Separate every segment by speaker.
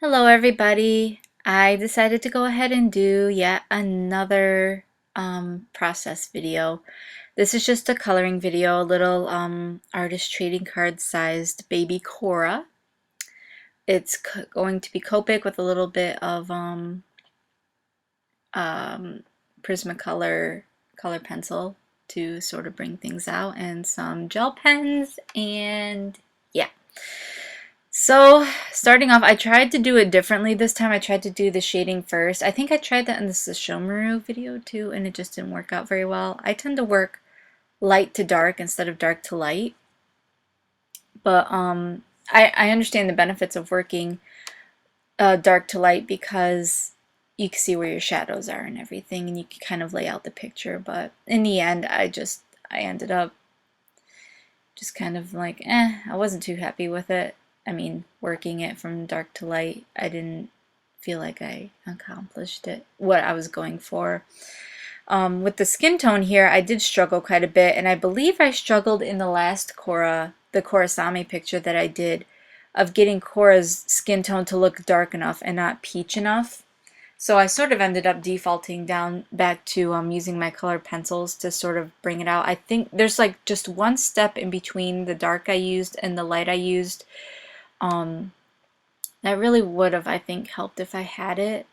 Speaker 1: Hello everybody. I decided to go ahead and do yet another process video. This is just a coloring video, a little artist trading card sized baby Korra. It's going to be Copic with a little bit of Prismacolor color pencil to sort of bring things out, and some gel pens, and yeah. So starting off, I tried to do it differently this time. I tried to do the shading first. I think I tried that in the Sesshomaru video too, and it just didn't work out very well. I tend to work light to dark instead of dark to light. But I understand the benefits of working dark to light because you can see where your shadows are and everything, and you can kind of lay out the picture. But in the end, I ended up just kind of like, I wasn't too happy with it. I mean, working it from dark to light, I didn't feel like I accomplished what I was going for. With the skin tone here, I did struggle quite a bit, and I believe I struggled in the last Korra, the Korrasami picture that I did, of getting Korra's skin tone to look dark enough and not peach enough. So I sort of ended up defaulting down back to using my color pencils to sort of bring it out. I think there's like just one step in between the dark I used and the light I used. That really would have, I think, helped if I had it.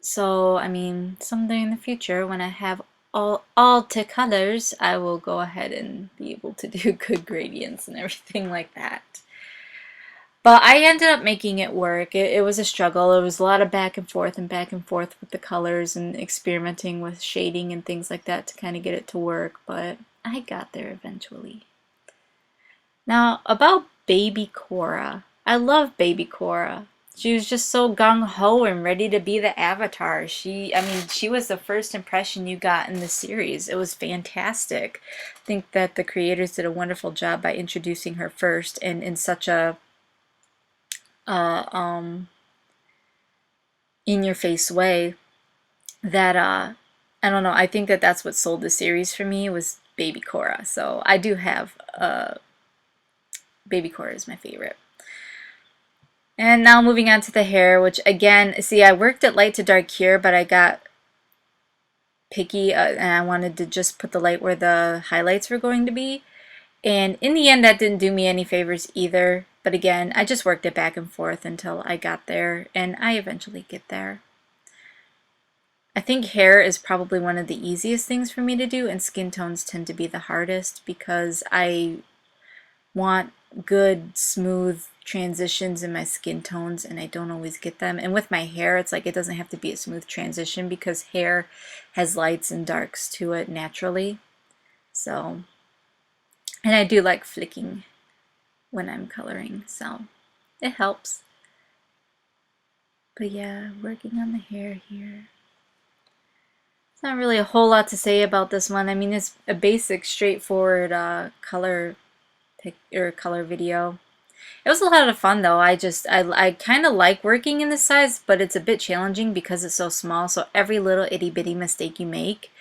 Speaker 1: So, I mean, someday in the future when I have all to colors, I will go ahead and be able to do good gradients and everything like that. But I ended up making it work. It was a struggle. It was a lot of back and forth with the colors and experimenting with shading and things like that to kind of get it to work, but I got there eventually. Now, about Baby Korra. I love Baby Korra. She was just so gung-ho and ready to be the avatar. I mean, she was the first impression you got in the series. It was fantastic. I think that the creators did a wonderful job by introducing her first and in such a in-your-face way that I don't know. I think that that's what sold the series for me was Baby Korra. So I do have Baby Korra is my favorite. And now moving on to the hair, which again, see, I worked it light to dark here, but I got picky and I wanted to just put the light where the highlights were going to be. And in the end, that didn't do me any favors either. But again, I just worked it back and forth until I got there, and I eventually get there. I think hair is probably one of the easiest things for me to do, and skin tones tend to be the hardest because I want good, smooth transitions in my skin tones, and I don't always get them. And with my hair, it's like it doesn't have to be a smooth transition because hair has lights and darks to it naturally. So, and I do like flicking when I'm coloring, so it helps. But yeah, working on the hair here. It's not really a whole lot to say about this one. I mean, it's a basic, straightforward color video. It was a lot of fun though. I kind of like working in this size, but it's a bit challenging because it's so small. So every little itty bitty mistake you make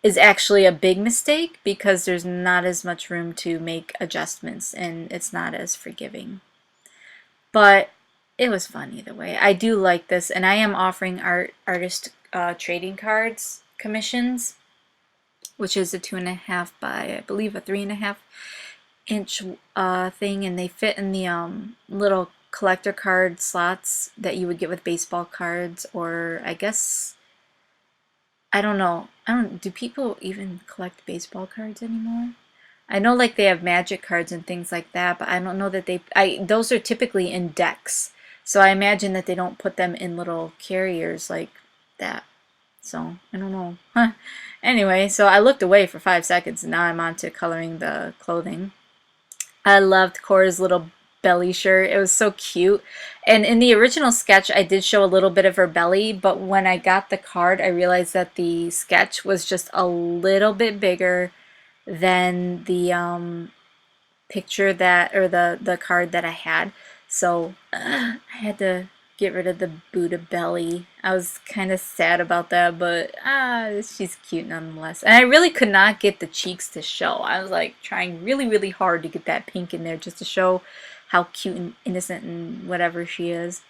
Speaker 1: is actually a big mistake because there's not as much room to make adjustments and it's not as forgiving. But it was fun either way. I do like this, and I am offering artist trading cards commissions, which is a 2.5 by I believe a 3.5 inch thing, and they fit in the little collector card slots that you would get with baseball cards, or I guess I don't know. Do people even collect baseball cards anymore? I know like they have magic cards and things like that, but I don't know that those are typically in decks. So I imagine that they don't put them in little carriers like that. So I don't know. Huh. Anyway, so I looked away for 5 seconds and now I'm on to coloring the clothing. I loved Korra's little belly shirt. It was so cute. And in the original sketch, I did show a little bit of her belly, but when I got the card, I realized that the sketch was just a little bit bigger than the picture or the card that I had. So I had to get rid of the Buddha belly. I was kind of sad about that, but she's cute nonetheless. And I really could not get the cheeks to show. I was like trying really, really hard to get that pink in there just to show how cute and innocent and whatever she is.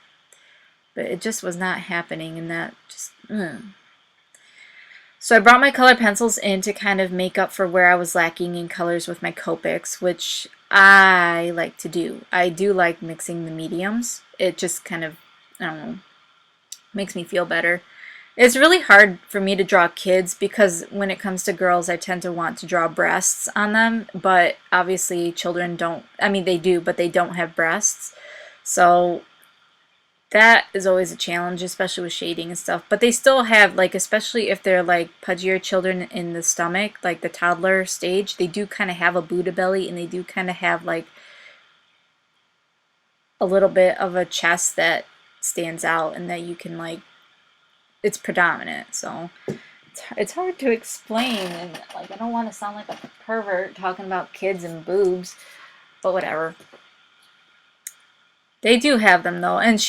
Speaker 1: but it just was not happening, and that just, So I brought my color pencils in to kind of make up for where I was lacking in colors with my Copics, which I like to do. I do like mixing the mediums. It just kind of, I don't know, makes me feel better. It's really hard for me to draw kids because when it comes to girls, I tend to want to draw breasts on them, but obviously children don't, I mean they do, but they don't have breasts. So that is always a challenge, especially with shading and stuff. But they still have, like, especially if they're like pudgier children in the stomach, like the toddler stage, they do kind of have a Buddha belly, and they do kind of have like a little bit of a chest that stands out and that you can like, it's predominant. So it's hard to explain, and like I don't want to sound like a pervert talking about kids and boobs, but whatever. They do have them though, and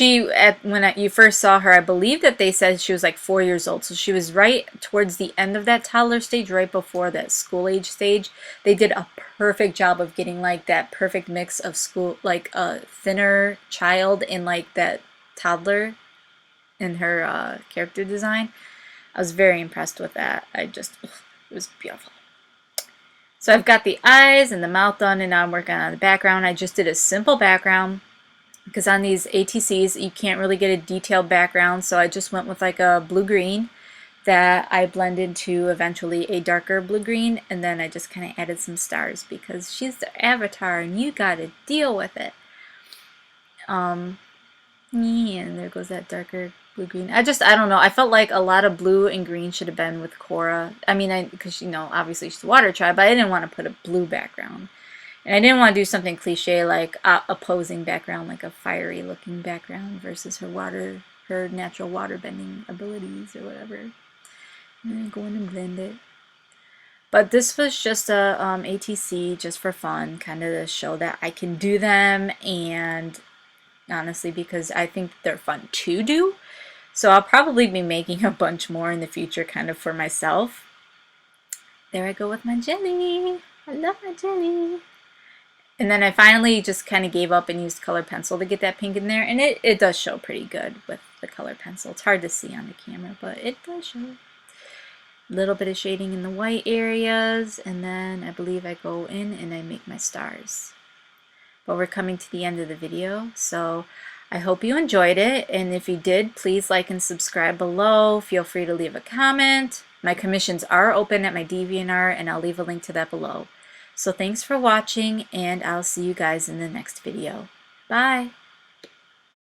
Speaker 1: when you first saw her, I believe that they said she was like 4 years old, so she was right towards the end of that toddler stage, right before that school age stage. They did a perfect job of getting like that perfect mix of school, like a thinner child and like that toddler in her character design. I was very impressed with that. It was beautiful. So I've got the eyes and the mouth done, and now I'm working on the background. I just did a simple background because on these ATCs you can't really get a detailed background, so I just went with like a blue-green that I blended to eventually a darker blue-green, and then I just kind of added some stars because she's the avatar and you gotta deal with it. And there goes that darker blue-green. I don't know. I felt like a lot of blue and green should have been with Korra. I mean, because, you know, obviously she's a water tribe, but I didn't want to put a blue background. And I didn't want to do something cliche like opposing background, like a fiery looking background versus her natural water bending abilities or whatever. And then go in and blend it. But this was just a ATC just for fun, kind of to show that I can do them, and honestly because I think they're fun to do. So I'll probably be making a bunch more in the future kind of for myself. There I go with my jelly. I love my jelly. And then I finally just kind of gave up and used colored pencil to get that pink in there. And it does show pretty good with the colored pencil. It's hard to see on the camera, but it does show. A little bit of shading in the white areas. And then I believe I go in and I make my stars. But we're coming to the end of the video. So I hope you enjoyed it. And if you did, please like and subscribe below. Feel free to leave a comment. My commissions are open at my DeviantArt, and I'll leave a link to that below. So thanks for watching, and I'll see you guys in the next video. Bye!